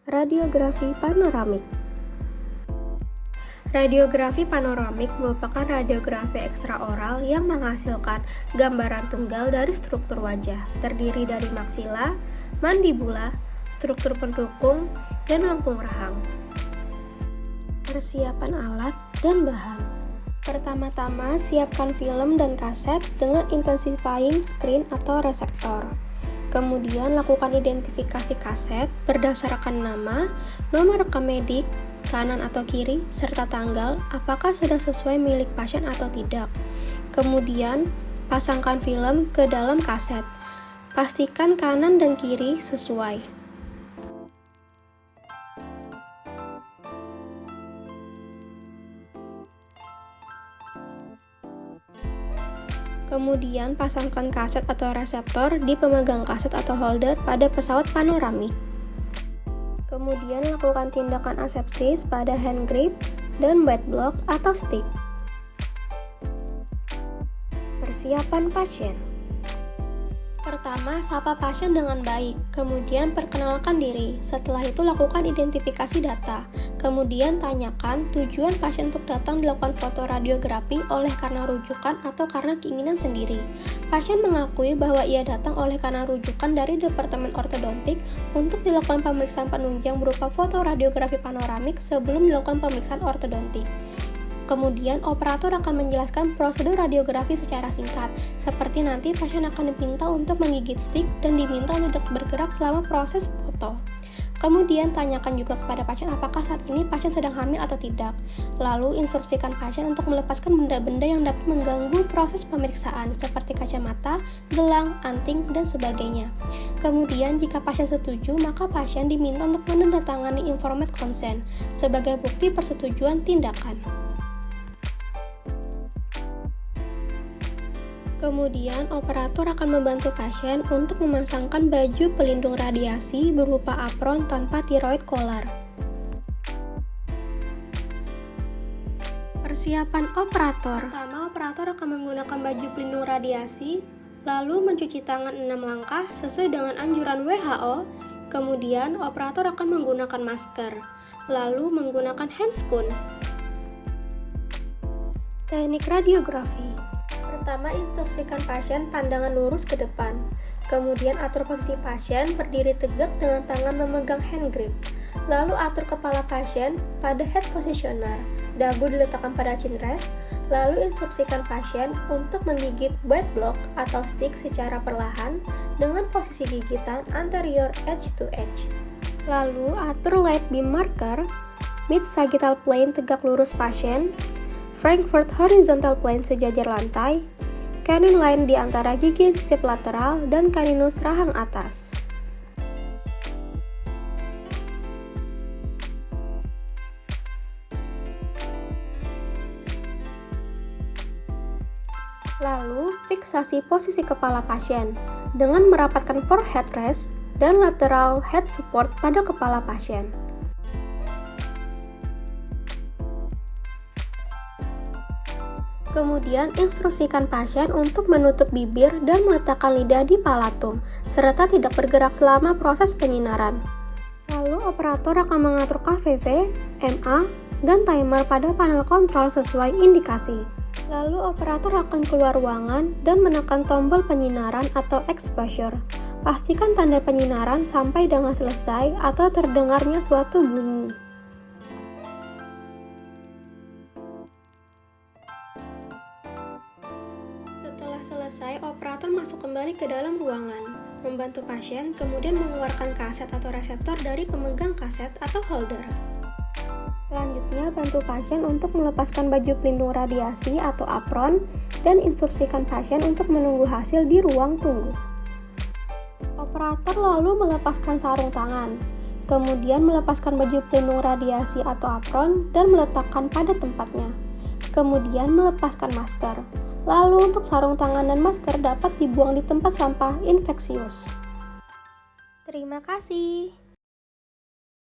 Radiografi panoramik. Radiografi panoramik merupakan radiografi ekstraoral yang menghasilkan gambaran tunggal dari struktur wajah, terdiri dari maksila, mandibula, struktur pendukung, dan lengkung rahang. Persiapan alat dan bahan. Pertama-tama, siapkan film dan kaset dengan intensifying screen atau reseptor. Kemudian lakukan identifikasi kaset berdasarkan nama, nomor rekam medik, kanan atau kiri, serta tanggal, apakah sudah sesuai milik pasien atau tidak. Kemudian, pasangkan film ke dalam kaset. Pastikan kanan dan kiri sesuai. Kemudian, pasangkan kaset atau reseptor di pemegang kaset atau holder pada pesawat panoramik. Kemudian, lakukan tindakan asepsis pada hand grip dan wet block atau stick. Persiapan pasien. Pertama, sapa pasien dengan baik, kemudian perkenalkan diri. Setelah itu lakukan identifikasi data. Kemudian tanyakan tujuan pasien untuk datang dilakukan foto radiografi oleh karena rujukan atau karena keinginan sendiri. Pasien mengakui bahwa ia datang oleh karena rujukan dari Departemen Ortodontik untuk dilakukan pemeriksaan penunjang berupa foto radiografi panoramik sebelum dilakukan pemeriksaan ortodontik. Kemudian, operator akan menjelaskan prosedur radiografi secara singkat, seperti nanti pasien akan diminta untuk menggigit stick dan diminta untuk bergerak selama proses foto. Kemudian, tanyakan juga kepada pasien apakah saat ini pasien sedang hamil atau tidak. Lalu, instruksikan pasien untuk melepaskan benda-benda yang dapat mengganggu proses pemeriksaan, seperti kacamata, gelang, anting, dan sebagainya. Kemudian, jika pasien setuju, maka pasien diminta untuk menandatangani informed consent sebagai bukti persetujuan tindakan. Kemudian, operator akan membantu pasien untuk memasangkan baju pelindung radiasi berupa apron tanpa thyroid collar. Persiapan operator. Pertama, operator akan menggunakan baju pelindung radiasi, lalu mencuci tangan 6 langkah sesuai dengan anjuran WHO. Kemudian, operator akan menggunakan masker, lalu menggunakan handscoon. Teknik radiografi. Pertama, instruksikan pasien pandangan lurus ke depan. Kemudian atur posisi pasien berdiri tegak dengan tangan memegang hand grip. Lalu atur kepala pasien pada head positioner. Dagu diletakkan pada chin rest. Lalu instruksikan pasien untuk menggigit wet block atau stick secara perlahan dengan posisi gigitan anterior edge to edge. Lalu atur light beam marker, mid sagittal plane tegak lurus pasien, Frankfurt horizontal plane sejajar lantai, canine line di antara gigi incisif lateral dan caninus rahang atas. Lalu, fiksasi posisi kepala pasien dengan merapatkan forehead rest dan lateral head support pada kepala pasien. Kemudian, instruksikan pasien untuk menutup bibir dan meletakkan lidah di palatum, serta tidak bergerak selama proses penyinaran. Lalu, operator akan mengatur KVV, MA, dan timer pada panel kontrol sesuai indikasi. Lalu, operator akan keluar ruangan dan menekan tombol penyinaran atau exposure. Pastikan tanda penyinaran sampai dengan selesai atau terdengarnya suatu bunyi. Setelah selesai, operator masuk kembali ke dalam ruangan, membantu pasien, kemudian mengeluarkan kaset atau reseptor dari pemegang kaset atau holder. Selanjutnya, bantu pasien untuk melepaskan baju pelindung radiasi atau apron dan instruksikan pasien untuk menunggu hasil di ruang tunggu. Operator lalu melepaskan sarung tangan, kemudian melepaskan baju pelindung radiasi atau apron dan meletakkan pada tempatnya. Kemudian melepaskan masker. Lalu untuk sarung tangan dan masker dapat dibuang di tempat sampah infeksius. Terima kasih.